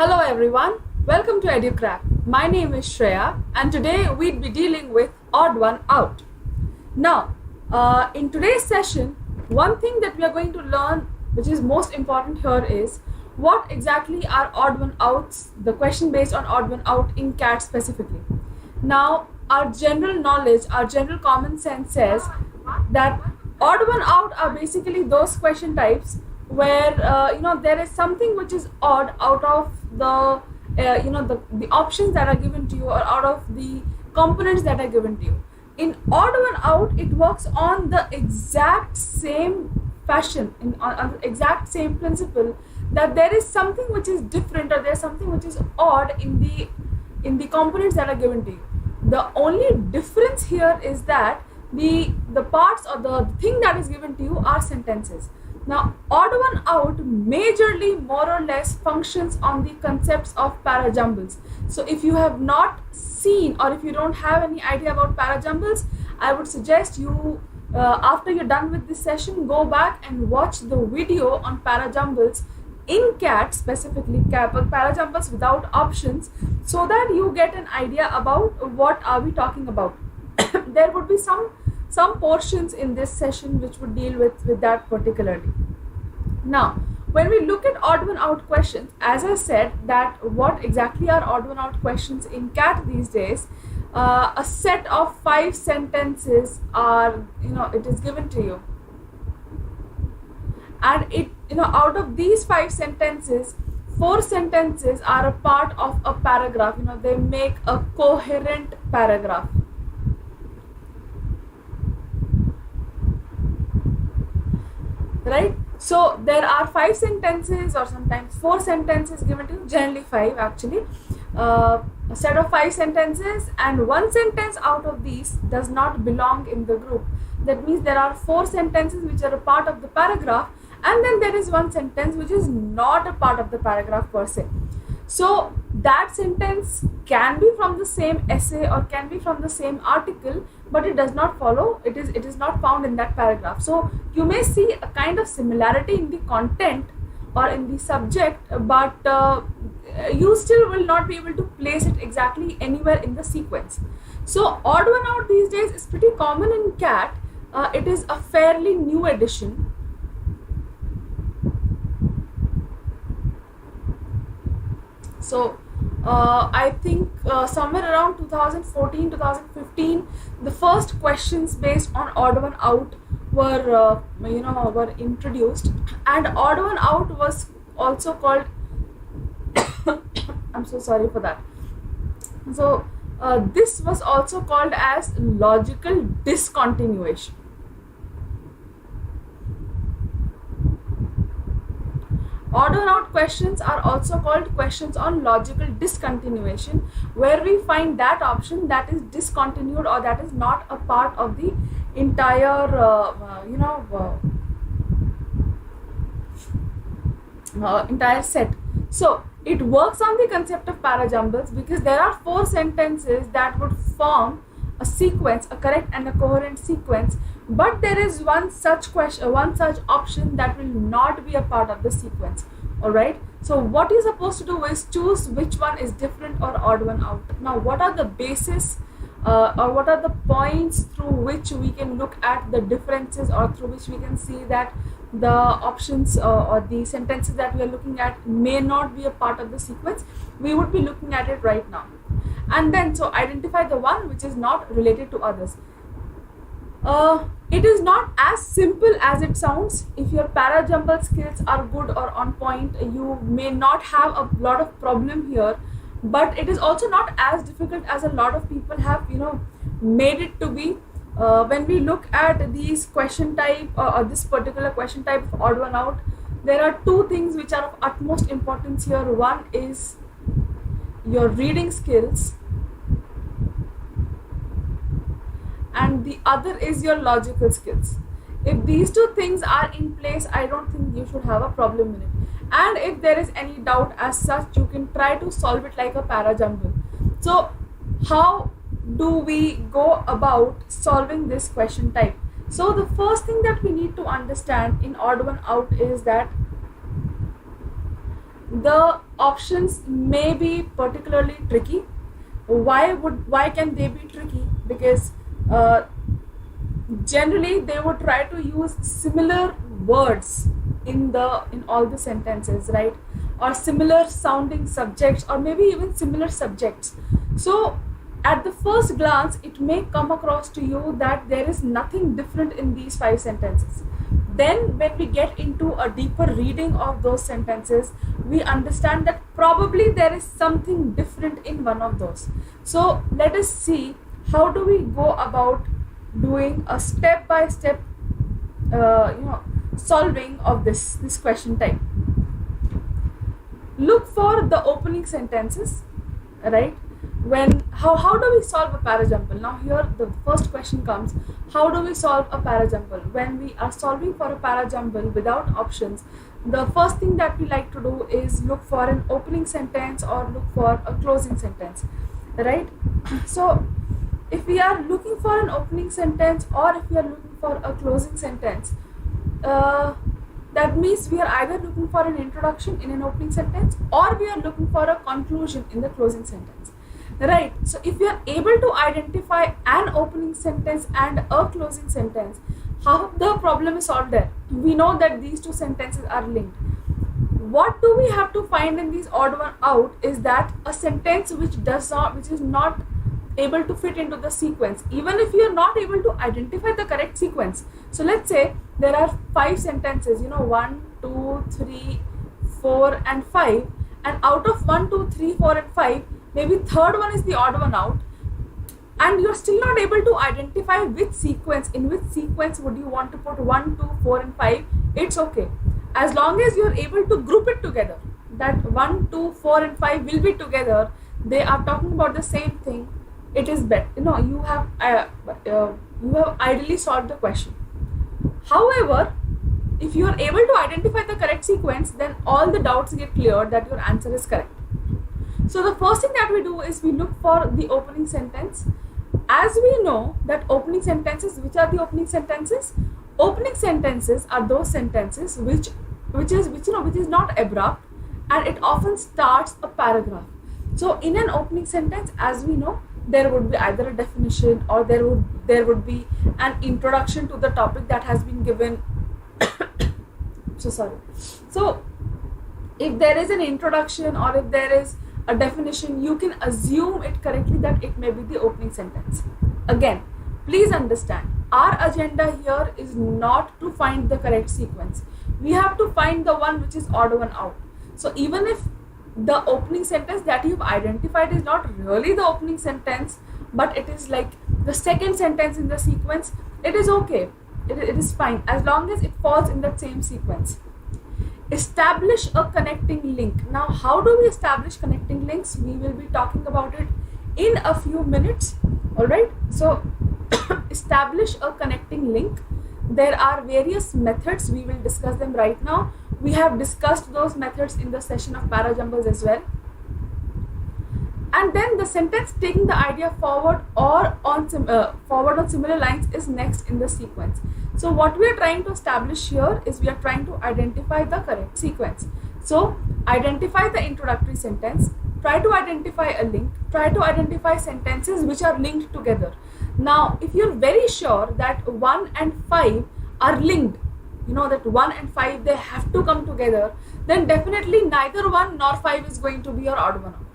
Hello everyone, welcome to Educrack. My name is Shreya and today we'd be dealing with odd one out. Now, in today's session, one thing that we are going to learn which is most important here is what exactly are odd one outs, the question based on odd one out in CAT specifically. Now, our general knowledge, our general common sense says that odd one out are basically those question types where there is something which is odd out of the the options that are given to you or out of the components that are given to you. In odd one out, it works on the exact same fashion, on the exact same principle, that there is something which is different or there's something which is odd in the components that are given to you. The only difference here is that the parts or the thing that is given to you are sentences. Now, odd one out majorly more or less functions on the concepts of parajumbles. So if you have not seen or if you don't have any idea about parajumbles, I would suggest you after you're done with this session, go back and watch the video on parajumbles in CAT, specifically parajumbles without options, so that you get an idea about what are we talking about. There would be some portions in this session which would deal with that particularly. Now, when we look at odd one out questions, as I said, that what exactly are odd one out questions in CAT these days, a set of 5 sentences are, it is given to you. And it, out of these 5 sentences, 4 sentences are a part of a paragraph, they make a coherent paragraph. Right? So there are 5 sentences or sometimes 4 sentences given to you, generally 5 actually, a set of 5 sentences, and 1 sentence out of these does not belong in the group. That means there are 4 sentences which are a part of the paragraph, and then there is 1 sentence which is not a part of the paragraph per se. So that sentence can be from the same essay or can be from the same article, but it does not follow, it is not found in that paragraph. So you may see a kind of similarity in the content or in the subject, but you still will not be able to place it exactly anywhere in the sequence. So odd one out these days is pretty common in CAT. It is a fairly new addition. So I think somewhere around 2014, 2015, the first questions based on odd one out were were introduced, and odd one out was also called I'm so sorry for that. So this was also called as logical discontinuation. Odd one out questions are also called questions on logical discontinuation, where we find that option that is discontinued or that is not a part of the entire entire set. So it works on the concept of parajumbles because there are 4 sentences that would form a sequence, a correct and a coherent sequence, but there is one such option that will not be a part of the sequence. All right, so what you're supposed to do is choose which one is different or odd one out. Now, what are the basis or what are the points through which we can look at the differences, or through which we can see that the options or the sentences that we are looking at may not be a part of the sequence? We would be looking at it right now. And then, so identify the one which is not related to others. It is not as simple as it sounds. If your parajumble skills are good or on point, you may not have a lot of problem here, but it is also not as difficult as a lot of people have made it to be. When we look at these question type or this particular question type of odd one out, there are 2 things which are of utmost importance here. One is your reading skills, and the other is your logical skills. If these 2 things are in place, I don't think you should have a problem in it. And if there is any doubt as such, you can try to solve it like a parajumble. So how do we go about solving this question type? So the first thing that we need to understand in odd one out is that the options may be particularly tricky. Why can they be tricky? Because generally they would try to use similar words in all the sentences, right? Or similar sounding subjects, or maybe even similar subjects. So at the first glance it may come across to you that there is nothing different in these 5 sentences. Then when we get into a deeper reading of those sentences, we understand that probably there is something different in one of those. So let us see how do we go about doing a step-by-step solving of this question type. Look for the opening sentences, right? How do we solve a parajumble? Now here the first question comes, how do we solve a parajumble? When we are solving for a parajumble without options, the first thing that we like to do is look for an opening sentence or look for a closing sentence, right? So if we are looking for an opening sentence or if we are looking for a closing sentence, that means we are either looking for an introduction in an opening sentence or we are looking for a conclusion in the closing sentence, right? So if we are able to identify an opening sentence and a closing sentence, how the problem is solved there? We know that these 2 sentences are linked. What do we have to find in these odd one out is that a sentence which is not able to fit into the sequence, even if you are not able to identify the correct sequence. So let's say there are 5 sentences, 1, 2, 3, 4 and 5, and out of 1, 2, 3, 4 and 5, maybe third one is the odd one out, and you're still not able to identify in which sequence would you want to put 1, 2, 4 and 5. It's okay, as long as you're able to group it together, that 1, 2, 4 and 5 will be together, they are talking about the same thing. It is better, you have ideally solved the question. However, if you are able to identify the correct sequence, then all the doubts get cleared that your answer is correct. So the first thing that we do is we look for the opening sentence. As we know that opening sentences, which are the opening sentences? Opening sentences are those sentences which is not abrupt, and it often starts a paragraph. So in an opening sentence, as we know, there would be either a definition or there would be an introduction to the topic that has been given. So if there is an introduction or if there is a definition, you can assume it correctly that it may be the opening sentence. Again, please understand, our agenda here is not to find the correct sequence. We have to find the one which is odd one out. So even if the opening sentence that you've identified is not really the opening sentence, but it is like the second sentence in the sequence, it is okay. It is fine as long as it falls in that same sequence. Establish a connecting link. Now, how do we establish connecting links? We will be talking about it in a few minutes. All right. So, establish a connecting link. There are various methods. We will discuss them right now. We have discussed those methods in the session of parajumbles as well. And then the sentence taking the idea forward or on similar lines is next in the sequence. So what we are trying to establish here is we are trying to identify the correct sequence. So identify the introductory sentence, try to identify a link, try to identify sentences which are linked together. Now, if you're very sure that 1 and 5 are linked, that 1 and 5, they have to come together, then definitely neither 1 nor 5 is going to be your odd one out.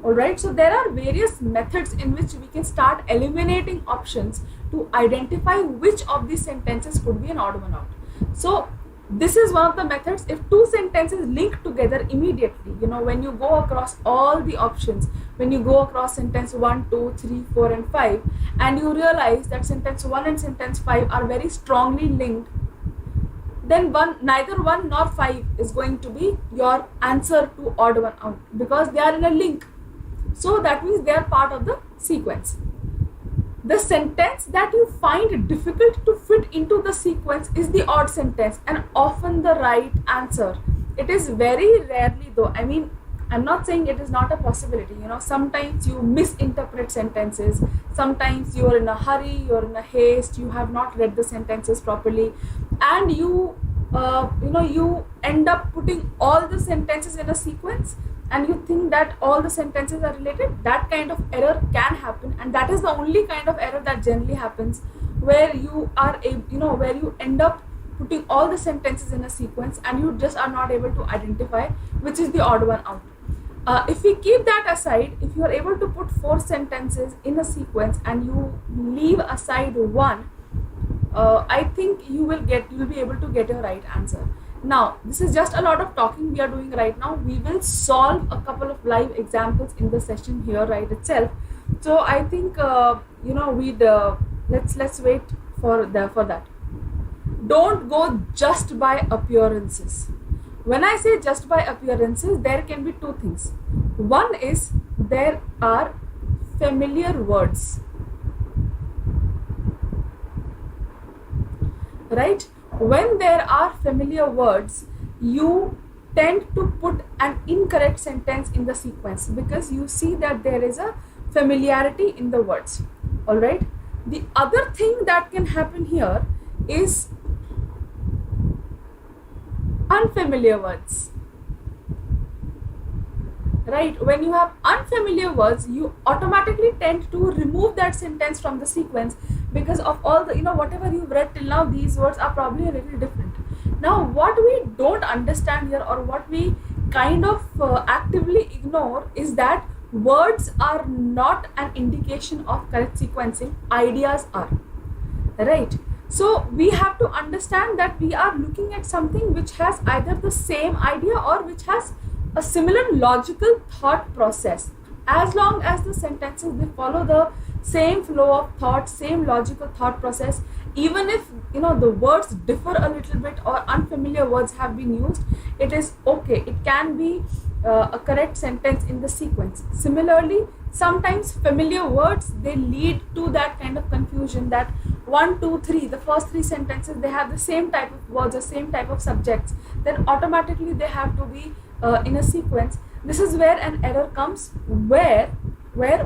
Alright, so there are various methods in which we can start eliminating options to identify which of these sentences could be an odd one out. So this is one of the methods. If 2 sentences link together immediately, when you go across all the options, when you go across sentence 1, 2, 3, 4 and 5, and you realize that sentence 1 and sentence 5 are very strongly linked, then neither 1 nor 5 is going to be your answer to odd one out because they are in a link. So that means they are part of the sequence. The sentence that you find difficult to fit into the sequence is the odd sentence and often the right answer. It is very rarely though. I mean, I'm not saying it is not a possibility. Sometimes you misinterpret sentences. Sometimes you're in a hurry, you're in a haste, you have not read the sentences properly, and you you end up putting all the sentences in a sequence and you think that all the sentences are related. That kind of error can happen, and that is the only kind of error that generally happens, where you are where you end up putting all the sentences in a sequence and you just are not able to identify which is the odd one out. If we keep that aside, if you are able to put 4 sentences in a sequence and you leave aside one, I think you will be able to get your right answer. Now, this is just a lot of talking we are doing right now. We will solve a couple of live examples in the session here right itself. So I think let's wait for that. Don't go just by appearances. When I say just by appearances, there can be 2 things. One is there are familiar words, right? When there are familiar words, you tend to put an incorrect sentence in the sequence because you see that there is a familiarity in the words. All right. The other thing that can happen here is unfamiliar words, right? When you have unfamiliar words, you automatically tend to remove that sentence from the sequence because of all the whatever you've read till now, these words are probably a little different. Now, what we don't understand here, or what we kind of actively ignore, is that words are not an indication of correct sequencing, ideas are, right? So we have to understand that we are looking at something which has either the same idea or which has a similar logical thought process. As long as the sentences, they follow the same flow of thought, same logical thought process, even if the words differ a little bit or unfamiliar words have been used, it is okay. It can be a correct sentence in the sequence. Similarly, sometimes familiar words, they lead to that kind of confusion that 1, 2, 3, the first 3 sentences, they have the same type of words or same type of subjects, then automatically they have to be in a sequence. This is where an error comes, where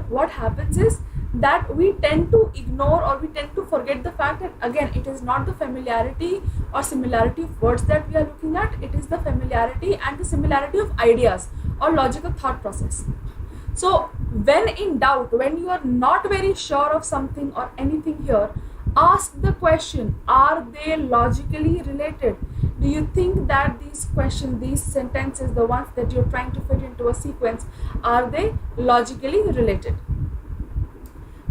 what happens is that we tend to ignore or we tend to forget the fact that, again, it is not the familiarity or similarity of words that we are looking at, it is the familiarity and the similarity of ideas or logical thought process. So when in doubt, when you are not very sure of something or anything here, ask the question, are they logically related? Do you think that these questions, these sentences, the ones that you're trying to fit into a sequence, are they logically related?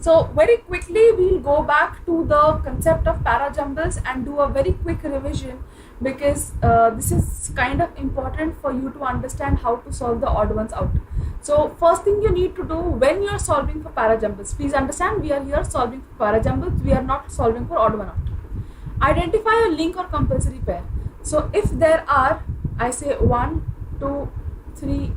So very quickly, we'll go back to the concept of para-jumbles and do a very quick revision, because this is kind of important for you to understand how to solve the odd ones out. So first thing you need to do when you're solving for para-jumbles, please understand we are here solving for para-jumbles, we are not solving for odd one out. Identify a link or compulsory pair. So if there are, I say 1, 2, 3,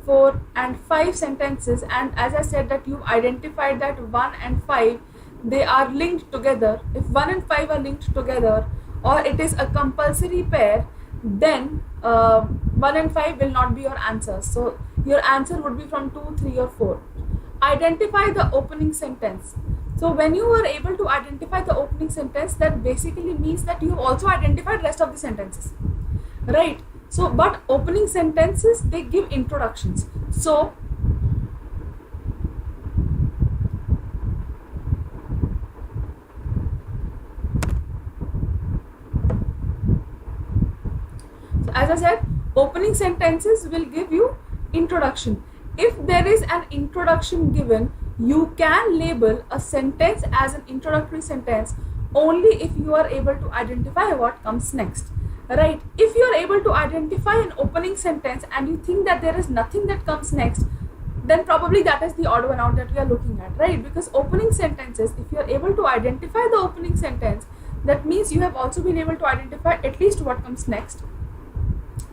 4 and 5 sentences, and as I said that you've identified that 1 and 5, they are linked together. If 1 and 5 are linked together, or it is a compulsory pair, then 1 and 5 will not be your answer. So your answer would be from 2, 3 or 4. Identify the opening sentence. So when you are able to identify the opening sentence, that basically means that you have also identified rest of the sentences, right? So, but opening sentences, they give introductions. So as I said, opening sentences will give you introduction. If there is an introduction given, you can label a sentence as an introductory sentence only if you are able to identify what comes next, right? If you are able to identify an opening sentence and you think that there is nothing that comes next, then probably that is the odd one out that we are looking at, right? Because opening sentences, if you are able to identify the opening sentence, that means you have also been able to identify at least what comes next.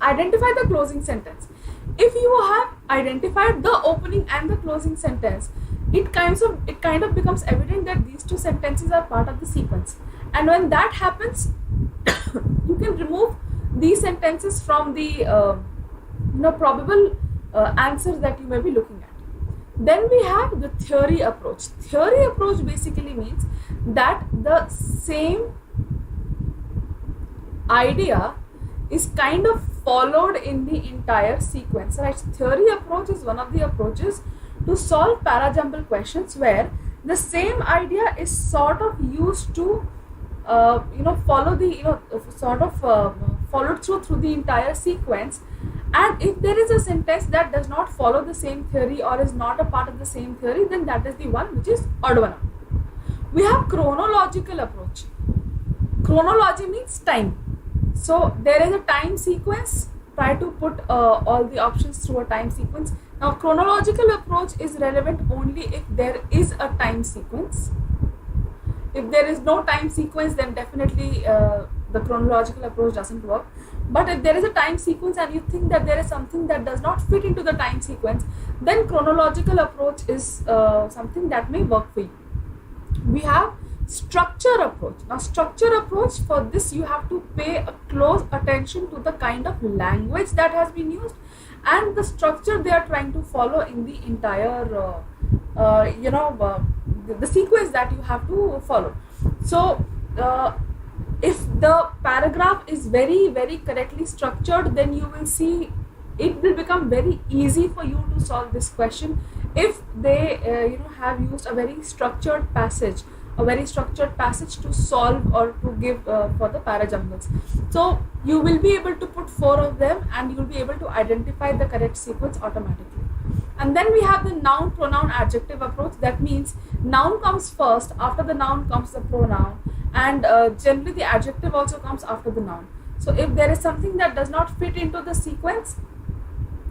Identify the closing sentence. If you have identified the opening and the closing sentence, it kind of becomes evident that these 2 sentences are part of the sequence. And when that happens, you can remove these sentences from the probable answers that you may be looking at. Then we have the theory approach. Theory approach basically means that the same idea is kind of followed in the entire sequence, right? Theory approach is one of the approaches to solve parajumble questions where the same idea is sort of used to follow the followed through the entire sequence. And if there is a sentence that does not follow the same theory or is not a part of the same theory, then that is the one which is odd one out. We have chronological approach. Chronology means time. So there is a time sequence. Try to put all the options through a time sequence. Now chronological approach is relevant only if there is a time sequence. If there is no time sequence, then definitely the chronological approach doesn't work. But if there is a time sequence and you think that there is something that does not fit into the time sequence, then chronological approach is something that may work for you. We have structure approach. Now structure approach, for this you have to pay a close attention to the kind of language that has been used and the structure they are trying to follow in the entire the sequence that you have to follow. So if the paragraph is very, very correctly structured, then you will see it will become very easy for you to solve this question if they have used a very structured passage to solve or to give for the parajumbles. So you will be able to put 4 of them and you will be able to identify the correct sequence automatically. And then we have the noun, pronoun, adjective approach. That means noun comes first, after the noun comes the pronoun, and generally the adjective also comes after the noun. So if there is something that does not fit into the sequence,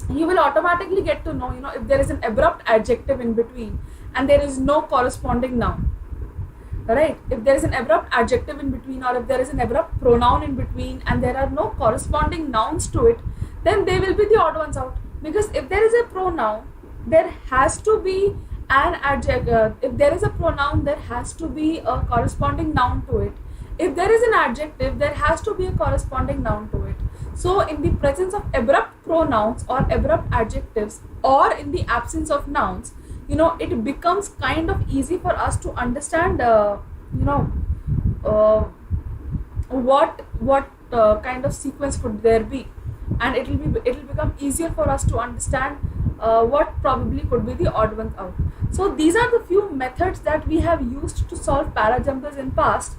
you will automatically get to know, if there is an abrupt adjective in between and there is no corresponding noun, right? If there is an abrupt adjective in between, or if there is an abrupt pronoun in between and there are no corresponding nouns to it, then they will be the odd ones out. Because if there is a pronoun, there has to be an adjective. If there is a pronoun, there has to be a corresponding noun to it. If there is an adjective, there has to be a corresponding noun to it. So in the presence of abrupt pronouns or abrupt adjectives, or in the absence of nouns, it becomes kind of easy for us to understand what kind of sequence could there be, and it will become easier for us to understand what probably could be the odd ones out. So these are the few methods that we have used to solve parajumbles in past.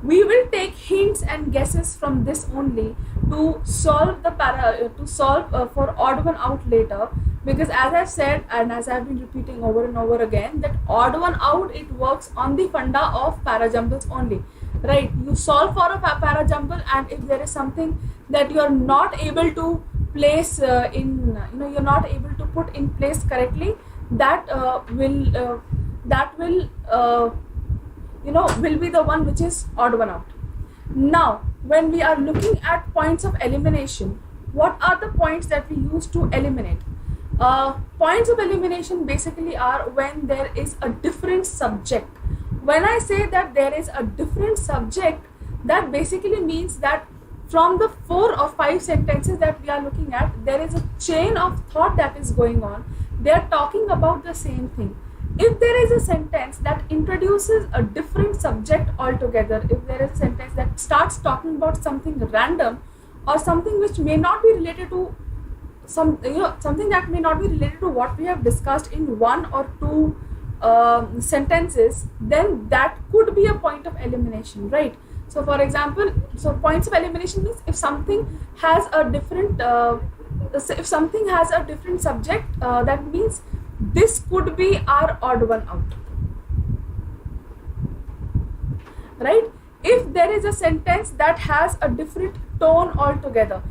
We will take hints and guesses from this only to solve for odd one out later, because as I've said and as I've been repeating over and over again, that odd one out, it works on the funda of parajumbles only, right? You solve for a parajumble, and if there is something that you are not able to place you're not able to put in place correctly, that will be the one which is odd one out. Now, when we are looking at points of elimination, what are the points that we use to eliminate? Points of elimination basically are when there is a different subject. When I say that there is a different subject, that basically means that from the 4 or 5 sentences that we are looking at, there is a chain of thought that is going on. They are talking about the same thing. If there is a sentence that introduces a different subject altogether, if there is a sentence that starts talking about something random or something which may not be related to something that may not be related to what we have discussed in 1 or 2 sentences, then that could be a point of elimination, right? So for example, points of elimination means if something has a different subject, that means this could be our odd one out, right? If there is a sentence that has a different tone altogether,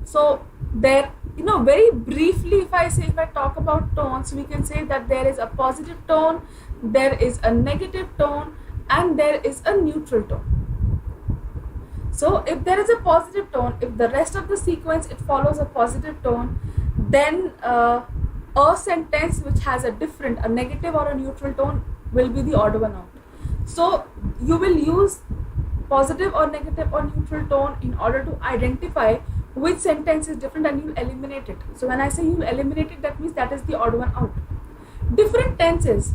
so there, very briefly, if I talk about tones, we can say that there is a positive tone, there is a negative tone, and there is a neutral tone. So if there is a positive tone, if the rest of the sequence it follows a positive tone, then a sentence which has a negative or a neutral tone will be the odd one out. So you will use positive or negative or neutral tone in order to identify which sentence is different, and you eliminate it. So when I say you eliminate it, that means that is the odd one out. Different tenses.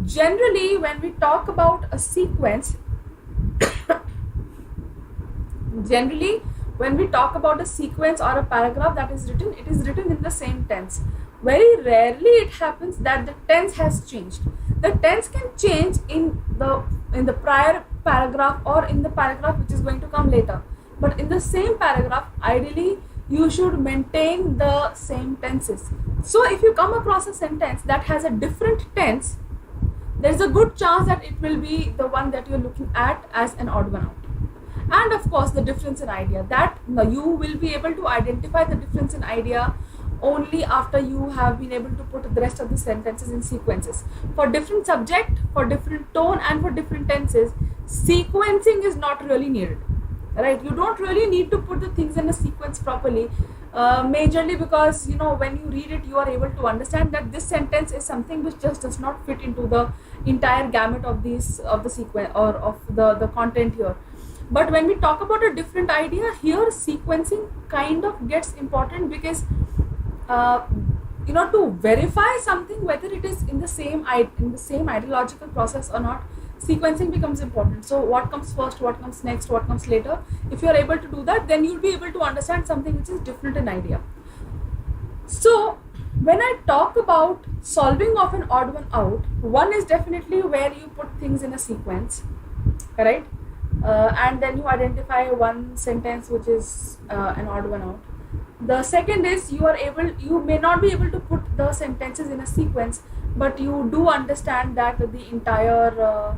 Generally, when we talk about a sequence, Generally, when we talk about a sequence or a paragraph that is written, it is written in the same tense. Very rarely it happens that the tense has changed. The tense can change in the prior paragraph or in the paragraph which is going to come later. But in the same paragraph, ideally, you should maintain the same tenses. So if you come across a sentence that has a different tense, there is a good chance that it will be the one that you're looking at as an odd one out. And of course, the difference in idea, that you will be able to identify the difference in idea only after you have been able to put the rest of the sentences in sequences. For different subject, for different tone, and for different tenses, sequencing is not really needed, right? You don't really need to put the things in a sequence properly, majorly because when you read it, you are able to understand that this sentence is something which just does not fit into the entire gamut of the sequence or of the content here. But when we talk about a different idea, here sequencing kind of gets important because to verify something whether it is in the same ideological process or not, sequencing becomes important. So what comes first, what comes next, what comes later, if you are able to do that, then you'll be able to understand something which is different in idea. So when I talk about solving of an odd one out, one is definitely where you put things in a sequence, right? And then you identify one sentence which is an odd one out. The second is you may not be able to put the sentences in a sequence, but you do understand that the entire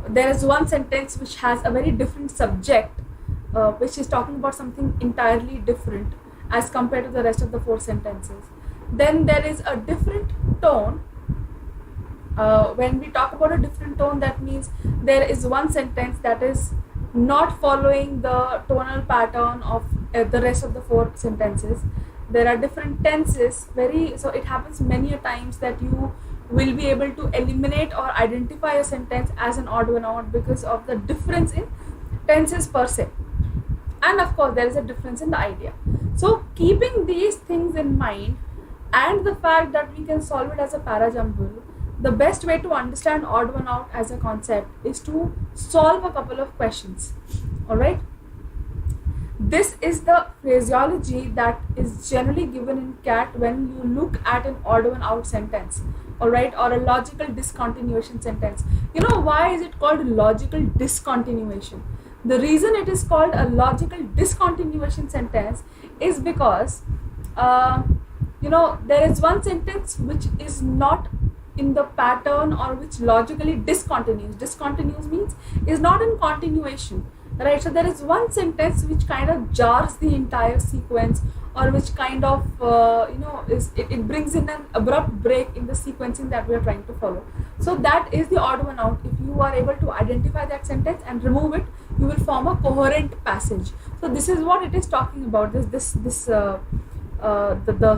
there is one sentence which has a very different subject, which is talking about something entirely different as compared to the rest of the 4 sentences. Then there is a different tone. When we talk about a different tone, that means there is one sentence that is not following the tonal pattern of the rest of the 4 sentences. There are different tenses. So it happens many a times that you will be able to eliminate or identify a sentence as an odd one out because of the difference in tenses per se. And of course, there is a difference in the idea. So keeping these things in mind and the fact that we can solve it as a para-jumble, the best way to understand odd one out as a concept is to solve a couple of questions. All right. This is the phraseology that is generally given in CAT when you look at an odd one out sentence, all right, or a logical discontinuation sentence. Why is it called logical discontinuation? The reason it is called a logical discontinuation sentence is because there is one sentence which is not in the pattern or which logically discontinues. Discontinues means is not in continuation, right? So there is one sentence which kind of jars the entire sequence, or which kind of it brings in an abrupt break in the sequencing that we are trying to follow. So that is the odd one out. If you are able to identify that sentence and remove it, you will form a coherent passage. So this is what it is talking about. The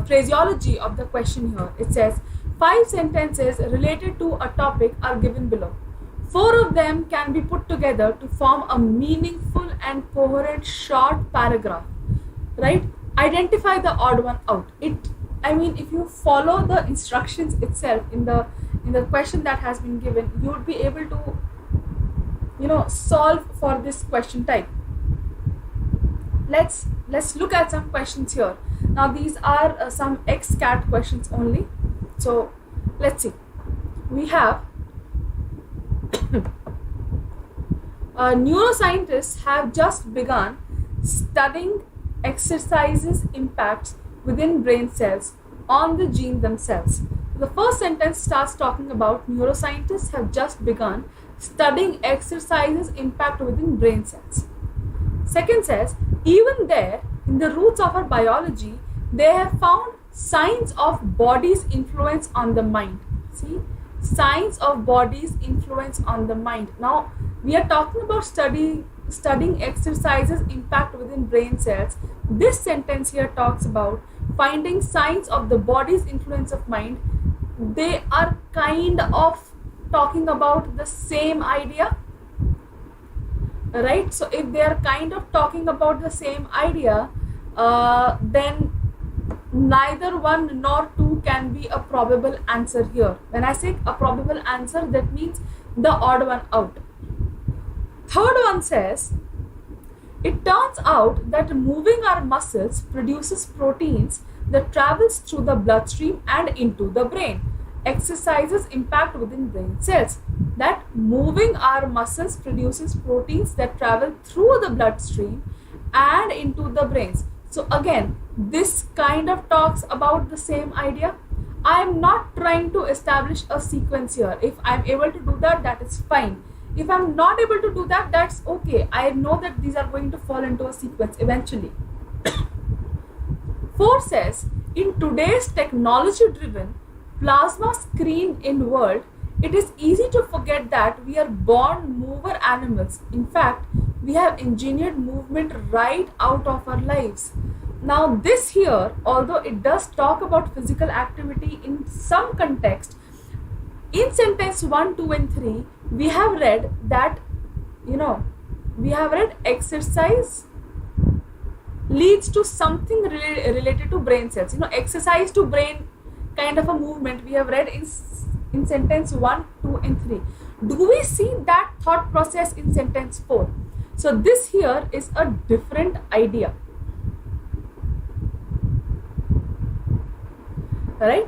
phraseology of the question here. It says 5 sentences related to a topic are given below. 4 of them can be put together to form a meaningful and coherent short paragraph, right? Identify the odd one out. If you follow the instructions itself in the question that has been given, you would be able to solve for this question type. Let's look at some questions here. Now these are some ex-CAT questions only. So let's see. We have neuroscientists have just begun studying exercises impacts within brain cells on the gene themselves. The first sentence starts talking about neuroscientists have just begun studying exercises impact within brain cells. Second says, even there, in the roots of our biology, they have found signs of body's influence on the mind. See, signs of body's influence on the mind. Now, we are talking about studying exercises impact within brain cells. This sentence here talks about finding signs of the body's influence of mind. They are kind of talking about the same idea, right? So if they are kind of talking about the same idea, then neither 1 nor 2 can be a probable answer here. When I say a probable answer, that means the odd one out. Third one says, It turns out that moving our muscles produces proteins that travels through the bloodstream and into the brain. Exercises impact within brain cells. That moving our muscles produces proteins that travel through the bloodstream and into the brains. So again, this kind of talks about the same idea. I am not trying to establish a sequence here. If I'm able to do that, that is fine. If I'm not able to do that, that's okay. I know that these are going to fall into a sequence eventually. 4 says, in today's technology-driven, plasma screen-in world, it is easy to forget that we are born mover animals. In fact, we have engineered movement right out of our lives. Now this here, although it does talk about physical activity in some context, in sentence 1, 2 and 3, we have read that, we have read exercise leads to something related to brain cells. Exercise to brain kind of a movement we have read in sentence 1, 2 and 3. Do we see that thought process in sentence 4? So this here is a different idea. Right?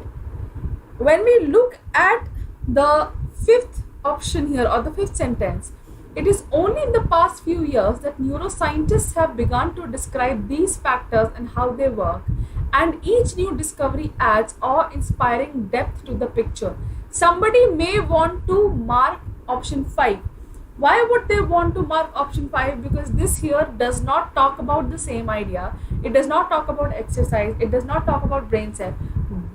When we look at the 5th option here, or the 5th sentence, it is only in the past few years that neuroscientists have begun to describe these factors and how they work, and each new discovery adds awe-inspiring depth to the picture. Somebody may want to mark option 5. Why would they want to mark option 5? Because this here does not talk about the same idea. It does not talk about exercise. It does not talk about brain cell.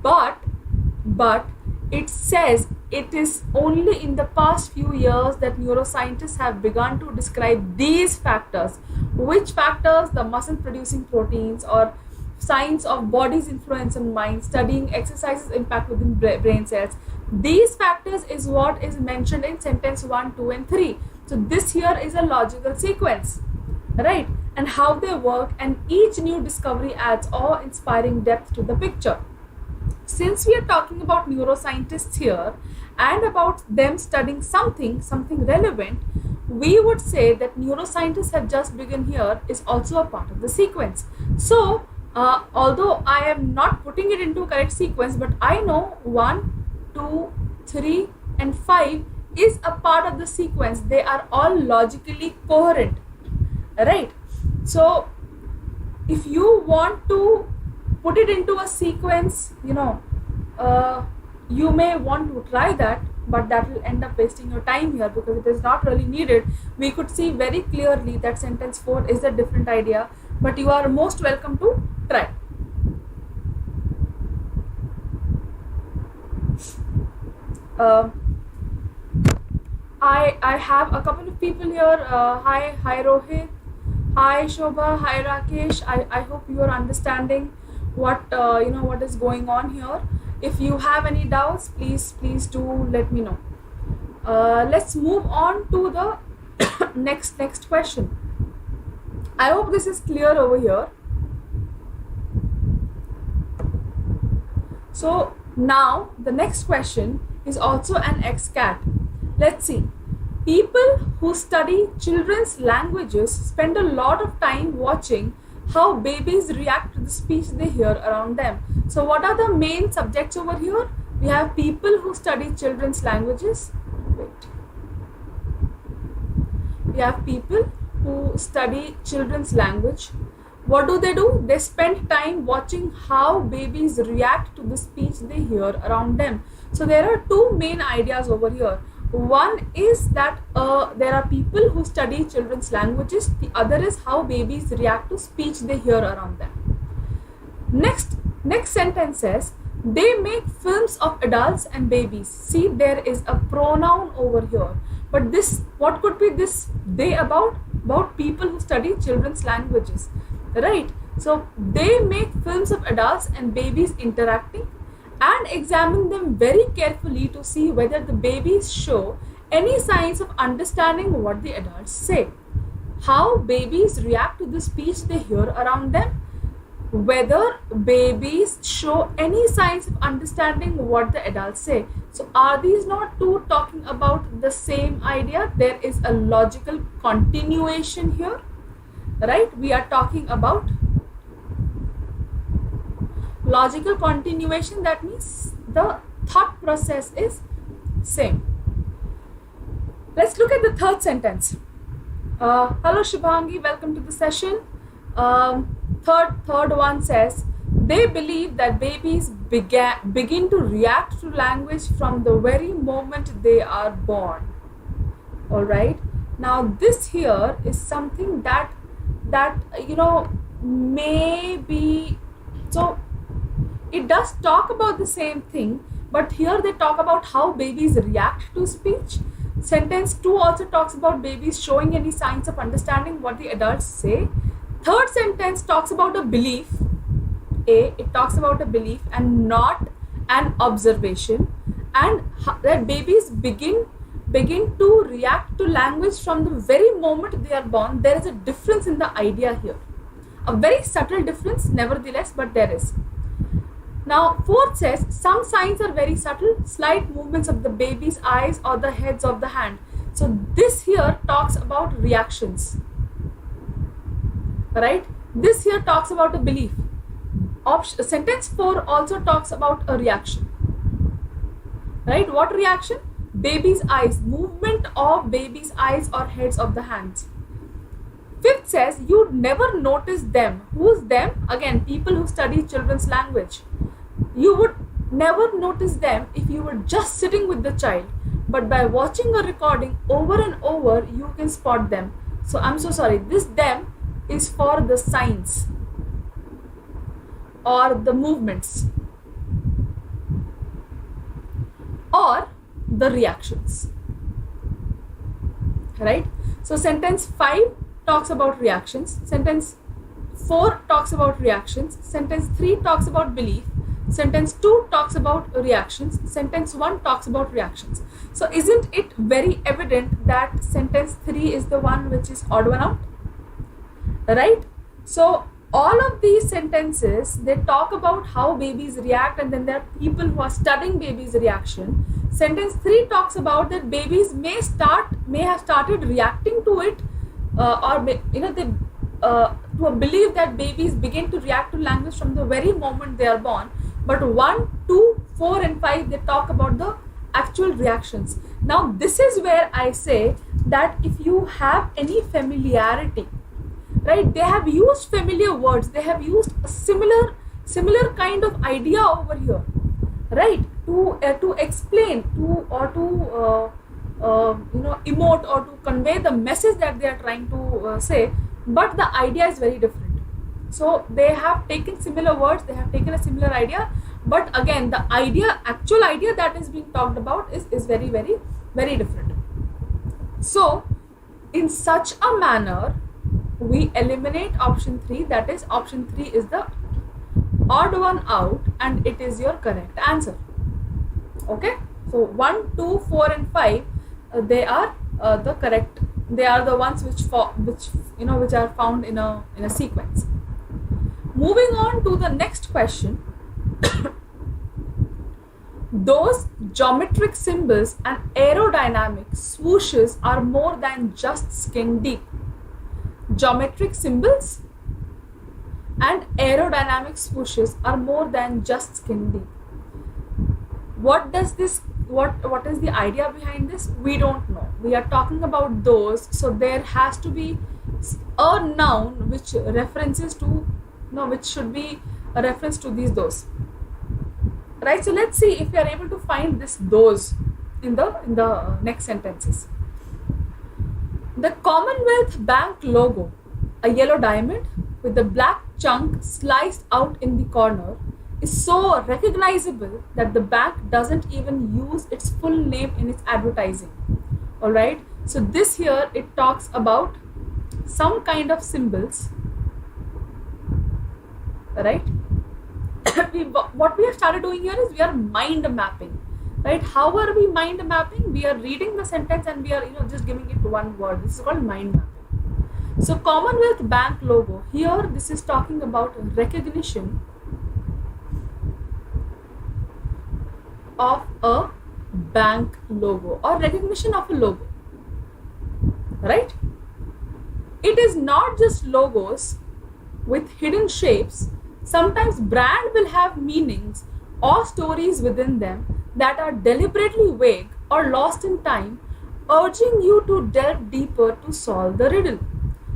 But it says it is only in the past few years that neuroscientists have begun to describe these factors. Which factors? The muscle producing proteins, or signs of body's influence on mind, studying exercises impact within brain cells. These factors is what is mentioned in sentence 1, 2 and 3. So this here is a logical sequence, right? And how they work, and each new discovery adds awe-inspiring depth to the picture. Since we are talking about neuroscientists here and about them studying something relevant, we would say that neuroscientists have just begun here is also a part of the sequence. So although I am not putting it into correct sequence, but I know 1, 2, 3 and 5 is a part of the sequence. They are all logically coherent, right? So if you want to put it into a sequence, you may want to try that, but that will end up wasting your time here because it is not really needed. We could see very clearly that sentence 4 is a different idea, but you are most welcome to try. I have a couple of people here. Hi Rohit, hi Shobha, hi Rakesh. I hope you are understanding what what is going on here. If you have any doubts, please do let me know. Let's move on to the next question. I hope this is clear over here. So now the next question is also an ex-CAT. Let's see. People who study children's languages spend a lot of time watching how babies react to the speech they hear around them. So what are the main subjects over here? We have people who study children's languages. We have people who study children's language. What do? They spend time watching how babies react to the speech they hear around them. So there are two main ideas over here. One is that there are people who study children's languages. The other is how babies react to speech they hear around them. Next sentence says, they make films of adults and babies. See, there is a pronoun over here. But this, what could be this they about? About people who study children's languages, right? So they make films of adults and babies interacting and examine them very carefully to see whether the babies show any signs of understanding what the adults say. How babies react to the speech they hear around them. Whether babies show any signs of understanding what the adults say. So are these not two talking about the same idea? There is a logical continuation here, right? We are talking about logical continuation. That means the thought process is same. Let's look at the third sentence. Hello Shubhangi, welcome to the session. Third one says, they believe that babies begin to react to language from the very moment they are born. All right. Now this here is something that may be, so it does talk about the same thing, but here they talk about how babies react to speech. Sentence 2 also talks about babies showing any signs of understanding what the adults say. Third sentence talks about a belief. It talks about a belief and not an observation, and that babies begin to react to language from the very moment they are born. There is a difference in the idea here, a very subtle difference nevertheless, but there is. Now fourth says, some signs are very subtle, slight movements of the baby's eyes or the heads of the hand. So this here talks about reactions, right? This here talks about a belief. Sentence 4 also talks about a reaction, right? What reaction? Baby's eyes, movement of baby's eyes or heads of the hands. Fifth says, you never notice them. Who's them? Again, people who study children's language. You would never notice them if you were just sitting with the child, but by watching a recording over and over, you can spot them. So I'm so sorry, this them is for the signs or the movements or the reactions, right? So sentence 5 talks about reactions, sentence 4 talks about reactions, sentence 3 talks about belief, sentence 2 talks about reactions, sentence 1 talks about reactions. So isn't it very evident that sentence 3 is the one which is odd one out, right? So all of these sentences, they talk about how babies react, and then there are people who are studying babies' reaction. Sentence 3 talks about that babies may have started reacting to it, to a belief that babies begin to react to language from the very moment they are born. But 1, 2, 4 and 5, they talk about the actual reactions. Now this is where I say that if you have any familiarity, right, they have used familiar words, they have used a similar kind of idea over here, right, to explain to emote or to convey the message that they are trying to say, but the idea is very different. So they have taken similar words, they have taken a similar idea, but again the actual idea that is being talked about is very, very, very different. So in such a manner, we eliminate option 3, that is option 3 is the odd one out and it is your correct answer. Okay, so 1, 2, 4 and 5, they are the correct, they are the ones which are found in a sequence. Moving on to the next question. Those geometric symbols and aerodynamic swooshes are more than just skin deep. Geometric symbols and aerodynamic swooshes are more than just skin deep. What is the idea behind this? We don't know. We are talking about those, so there has to be a noun which references to, which should be a reference to those, right? So let's see if we are able to find those in the next sentences. The Commonwealth Bank logo, a yellow diamond with the black chunk sliced out in the corner, is so recognizable that the bank doesn't even use its full name in its advertising. All right, so this here, it talks about some kind of symbols, right? What we have started doing here is we are mind mapping, right? How are we mind mapping? We are reading the sentence and we are just giving it one word. This is called mind mapping. So Commonwealth Bank logo, here this is talking about recognition of a bank logo or recognition of a logo, right? it is not just logos with hidden shapes. Sometimes brand will have meanings or stories within them that are deliberately vague or lost in time, urging you to delve deeper to solve the riddle.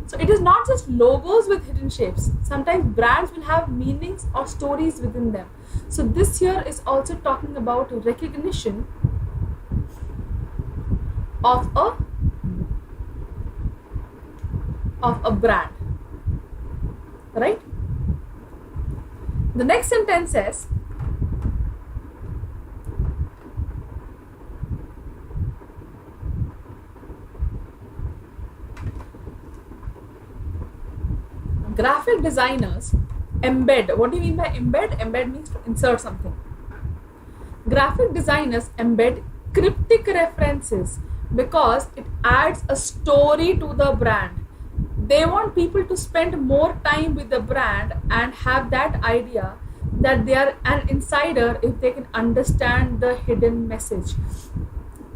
So it is not just logos with hidden shapes. Sometimes brands will have meanings or stories within them. So this here is also talking about recognition of a brand, right? The next sentence says, graphic designers embed. What do you mean by embed? Embed means to insert something. Graphic designers embed cryptic references because it adds a story to the brand. They want people to spend more time with the brand and have that idea that they are an insider if they can understand the hidden message.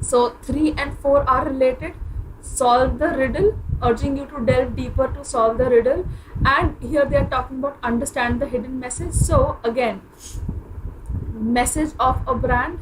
So 3 and 4 are related. Solve the riddle, urging you to delve deeper to solve the riddle. And here they are talking about understand the hidden message. So again, message of a brand,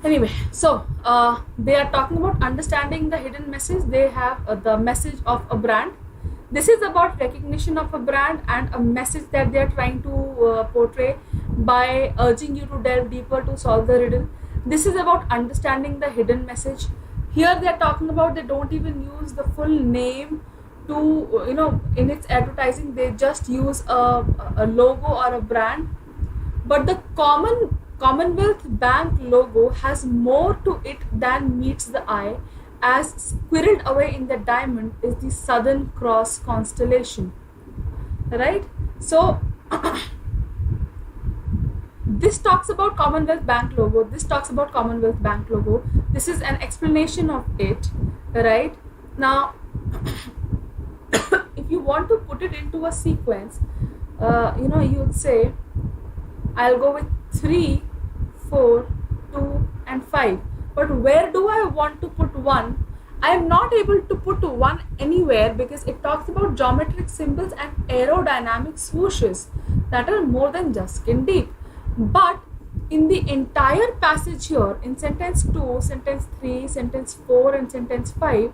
anyway. So they are talking about understanding the hidden message. They have the message of a brand. This is about recognition of a brand and a message that they are trying to portray by urging you to delve deeper to solve the riddle. This is about understanding the hidden message. Here they are talking about they don't even use the full name to, in its advertising. They just use a logo or a brand. But the Commonwealth Bank logo has more to it than meets the eye, as squirreled away in the diamond is the Southern Cross constellation, right? So this talks about Commonwealth Bank logo. This talks about Commonwealth Bank logo. This is an explanation of it, right? Now, if you want to put it into a sequence, you would say, I'll go with 3, 4, 2, and 5. But where do I want to put 1? I am not able to put 1 anywhere because it talks about geometric symbols and aerodynamic swooshes that are more than just skin deep. But in the entire passage here, in sentence 2, sentence 3, sentence 4, and sentence 5,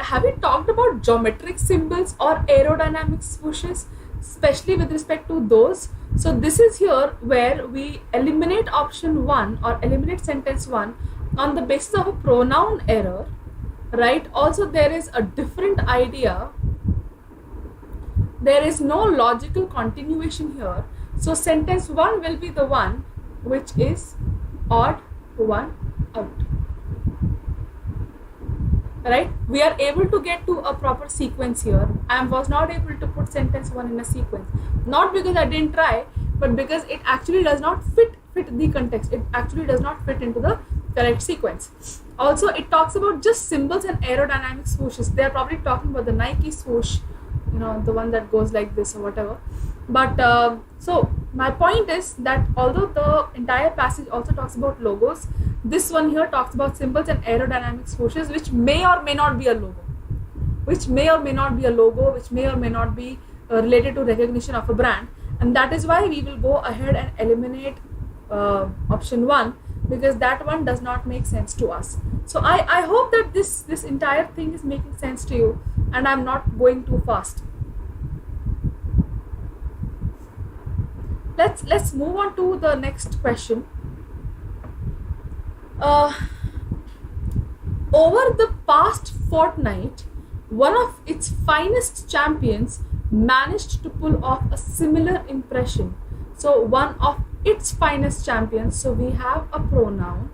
have we talked about geometric symbols or aerodynamic swooshes, especially with respect to those? So this is here where we eliminate option 1 or eliminate sentence 1 on the basis of a pronoun error, right? Also, there is a different idea. There is no logical continuation here. So sentence 1 will be the one which is odd 1 out. Right? We are able to get to a proper sequence here. I was not able to put sentence 1 in a sequence. Not because I didn't try, but because it actually does not fit the context. It actually does not fit into the correct sequence. Also, it talks about just symbols and aerodynamic swooshes. They are probably talking about the Nike swoosh, the one that goes like this or whatever. But so my point is that although the entire passage also talks about logos, this one here talks about symbols and aerodynamic swooshes, which may or may not be a logo, which may or may not be related to recognition of a brand. And that is why we will go ahead and eliminate option 1, because that one does not make sense to us. So I hope that this entire thing is making sense to you and I'm not going too fast. Let's move on to the next question. Over the past fortnight, one of its finest champions managed to pull off a similar impression. So one of its finest champions, so we have a pronoun,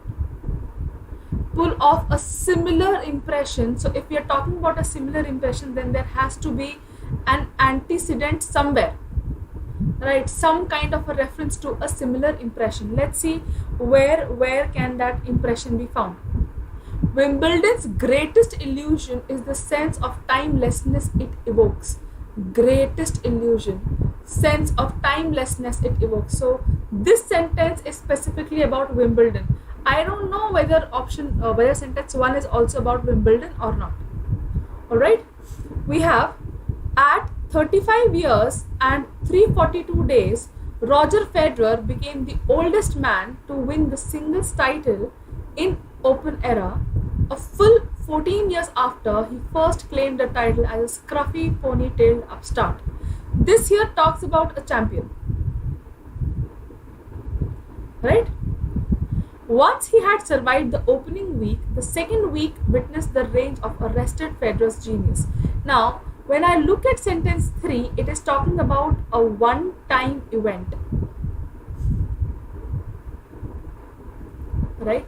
pull off a similar impression. So if we are talking about a similar impression, then there has to be an antecedent somewhere, right? Some kind of a reference to a similar impression. Let's see where can that impression be found. Wimbledon's greatest illusion is the sense of timelessness it evokes. Greatest illusion, sense of timelessness it evokes. So this sentence is specifically about Wimbledon. I don't know whether whether sentence 1 is also about Wimbledon or not. All right, we have at 35 years and 342 days, Roger Federer became the oldest man to win the singles title in open era, a full 14 years after he first claimed the title as a scruffy ponytailed upstart. This here talks about a champion, right? Once he had survived the opening week, the second week witnessed the range of arrested Federer's genius. Now, when I look at sentence 3, it is talking about a one-time event, right?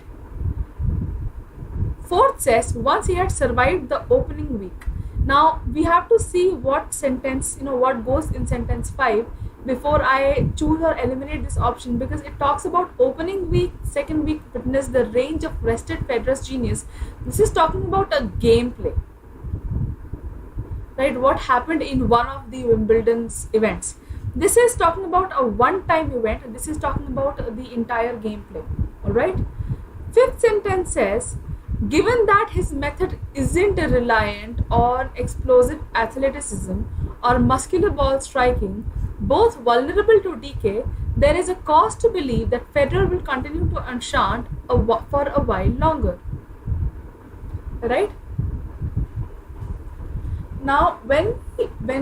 Fourth says, once he had survived the opening week. Now, we have to see what sentence, what goes in sentence 5 before I choose or eliminate this option, because it talks about opening week, second week witnessed the range of arrested Federer's genius. This is talking about a gameplay. Right, what happened in one of the Wimbledon's events. This is talking about a one-time event. This is talking about the entire gameplay. All right. Fifth sentence says, given that his method isn't reliant on explosive athleticism or muscular ball striking, both vulnerable to decay, there is a cause to believe that Federer will continue to enchant for a while longer. Right. Now, when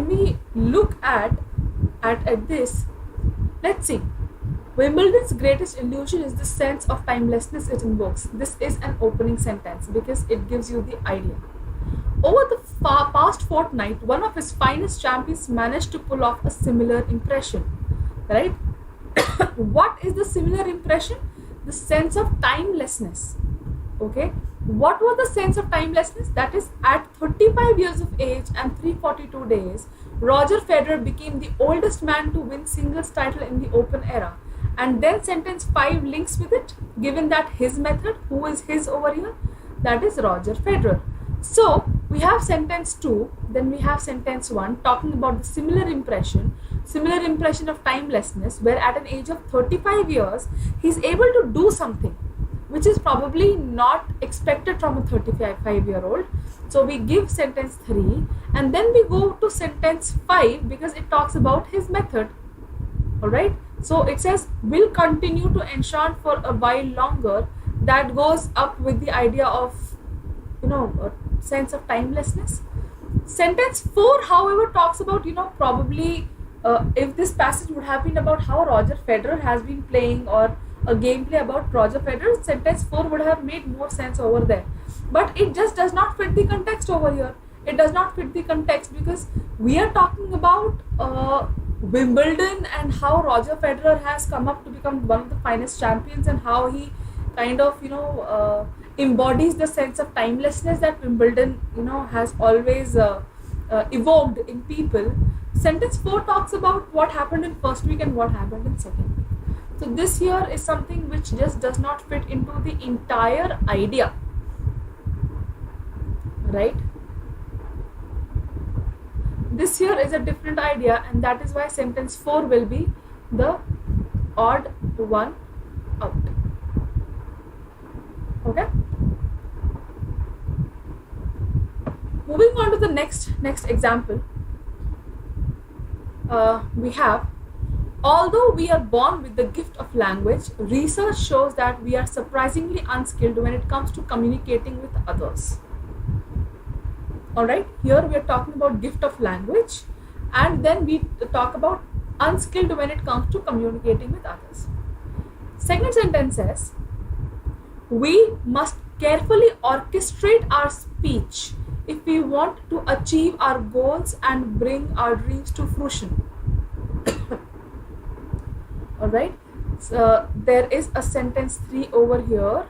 we look at this, let's see. Wimbledon's greatest illusion is the sense of timelessness it invokes. This is an opening sentence because it gives you the idea. Over the past fortnight, one of his finest champions managed to pull off a similar impression. Right? What is the similar impression? The sense of timelessness. Okay. What was the sense of timelessness? That is, at 35 years of age and 342 days, Roger Federer became the oldest man to win singles title in the open era. And then sentence 5 links with it, given that his method, who is his over here? That is Roger Federer. So, we have sentence 2, then we have sentence 1 talking about the similar impression of timelessness, where at an age of 35 years, he is able to do something which is probably not expected from a 35-year-old. So we give sentence 3 and then we go to sentence 5 because it talks about his method. Alright, so it says will continue to enchant for a while longer. That goes up with the idea of a sense of timelessness. Sentence 4, however, talks about probably if this passage would have been about how Roger Federer has been playing, or a gameplay about Roger Federer, sentence 4 would have made more sense over there. But it just does not fit the context over here. It does not fit the context because we are talking about Wimbledon and how Roger Federer has come up to become one of the finest champions, and how he kind of embodies the sense of timelessness that Wimbledon has always evoked in people. Sentence 4 talks about what happened in first week and what happened in second week. So this here is something which just does not fit into the entire idea, right? This here is a different idea, and that is why sentence 4 will be the odd one out. Okay. Moving on to the next example, we have, although we are born with the gift of language, research shows that we are surprisingly unskilled when it comes to communicating with others. Alright, here we are talking about gift of language, and then we talk about unskilled when it comes to communicating with others. Second sentence says, we must carefully orchestrate our speech if we want to achieve our goals and bring our dreams to fruition. Alright, so there is a sentence 3 over here.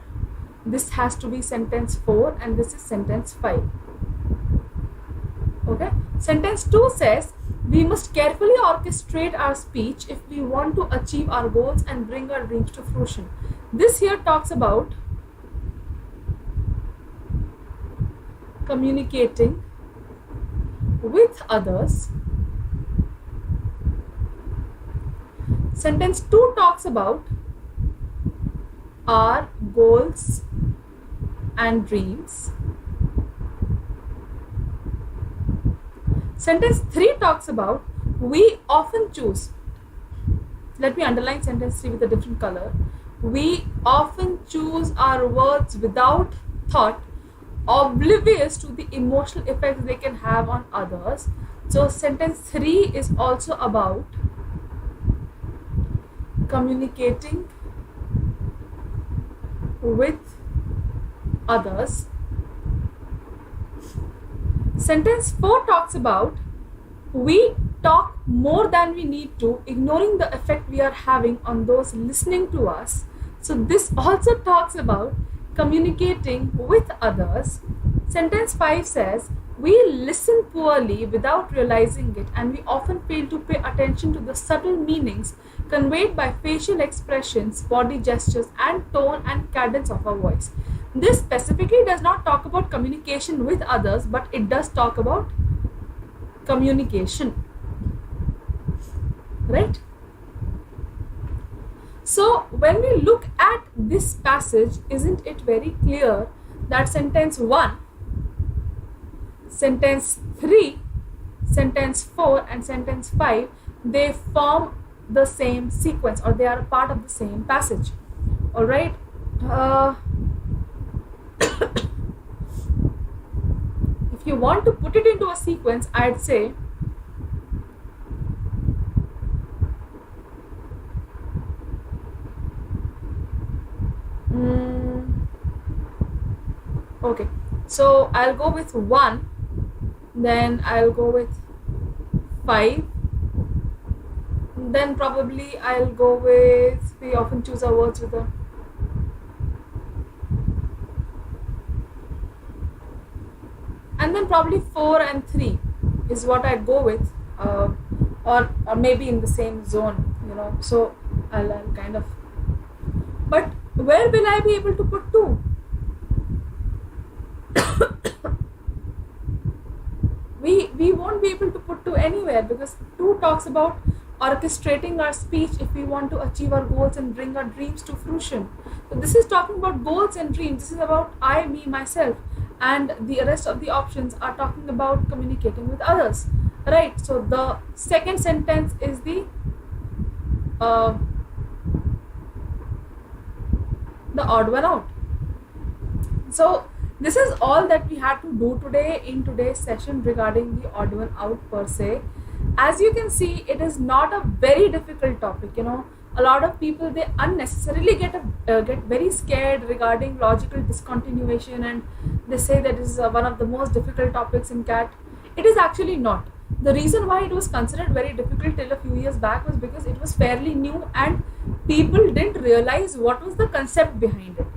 This has to be sentence 4 and this is sentence 5. Okay, sentence 2 says, we must carefully orchestrate our speech if we want to achieve our goals and bring our dreams to fruition. This here talks about communicating with others. Sentence 2 talks about our goals and dreams. Sentence 3 talks about we often choose. Let me underline sentence 3 with a different color. We often choose our words without thought, oblivious to the emotional effects they can have on others. So sentence 3 is also about communicating with others. Sentence 4 talks about we talk more than we need to, ignoring the effect we are having on those listening to us. So this also talks about communicating with others. Sentence 5 says we listen poorly without realizing it, and we often fail to pay attention to the subtle meanings conveyed by facial expressions, body gestures, and tone and cadence of our voice. This specifically does not talk about communication with others, but it does talk about communication. Right? So when we look at this passage, isn't it very clear that sentence 1, sentence 3, sentence 4 and sentence 5, they form the same sequence, or they are a part of the same passage. Alright. If you want to put it into a sequence, I'd say okay, so I'll go with 1, then I'll go with 5, then probably I'll go with, we often choose our words with a, and then probably 4 and 3 is what I'd go with, or maybe in the same zone, so I'll kind of, but where will I be able to put 2? we won't be able to put 2 anywhere, because 2 talks about orchestrating our speech if we want to achieve our goals and bring our dreams to fruition. So this is talking about goals and dreams. This is about I, me, myself, and the rest of the options are talking about communicating with others. Right? So the second sentence is the odd one out. So this is all that we had to do today in today's session regarding the odd one out per se. As you can see, it is not a very difficult topic. A lot of people, they unnecessarily get very scared regarding logical discontinuation, and they say that is one of the most difficult topics in CAT. It is actually not. The reason why it was considered very difficult till a few years back was because it was fairly new and people didn't realize what was the concept behind it.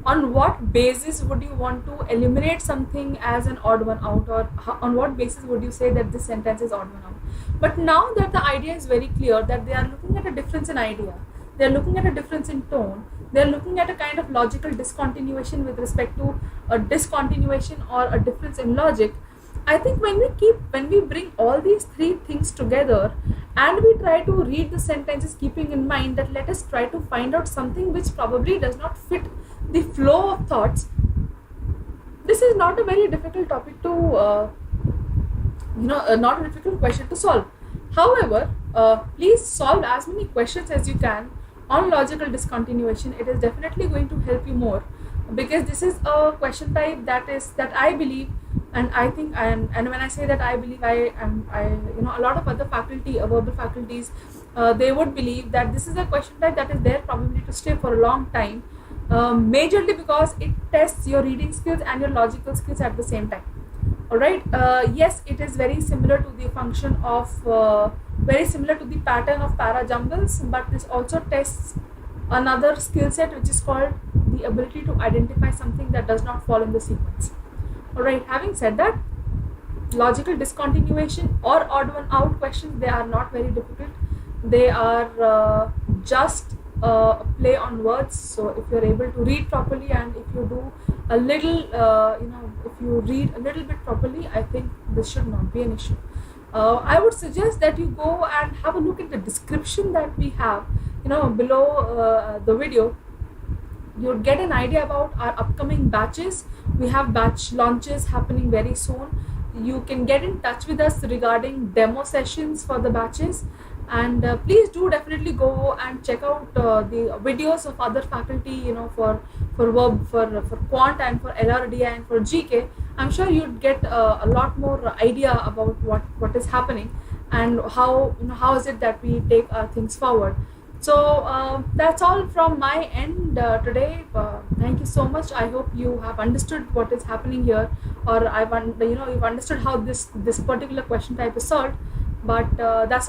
On what basis would you want to eliminate something as an odd one out, or on what basis would you say that this sentence is odd one out? But now that the idea is very clear, that they are looking at a difference in idea, they are looking at a difference in tone, they are looking at a kind of logical discontinuation with respect to a discontinuation or a difference in logic. I think when we bring all these 3 things together and we try to read the sentences keeping in mind that let us try to find out something which probably does not fit the flow of thoughts, this is not a very difficult topic to, not a difficult question to solve. However, please solve as many questions as you can on logical discontinuation. It is definitely going to help you more, because this is a question type that I believe, and I think, and when I say that I believe, a lot of other faculty, verbal faculties, they would believe that this is a question type that is there probably to stay for a long time, majorly because it tests your reading skills and your logical skills at the same time. Alright, yes, it is very similar to the function of, very similar to the pattern of para jumbles, but this also tests another skill set which is called the ability to identify something that does not fall in the sequence. Alright, having said that, logical discontinuation or odd one out questions, they are not very difficult. They are just a play on words. So if you're able to read properly and if you do a little, if you read a little bit properly, I think this should not be an issue. I would suggest that you go and have a look at the description that we have, below the video. You'll get an idea about our upcoming batches. We have batch launches happening very soon. You can get in touch with us regarding demo sessions for the batches, and please do definitely go and check out the videos of other faculty, for verb, for quant, and for LRD, and for GK. I'm sure you'd get a lot more idea about what is happening, and how is it that we take things forward. So that's all from my end today. Thank you so much. I hope you have understood what is happening here, or you've understood how this particular question type is solved. But that's all.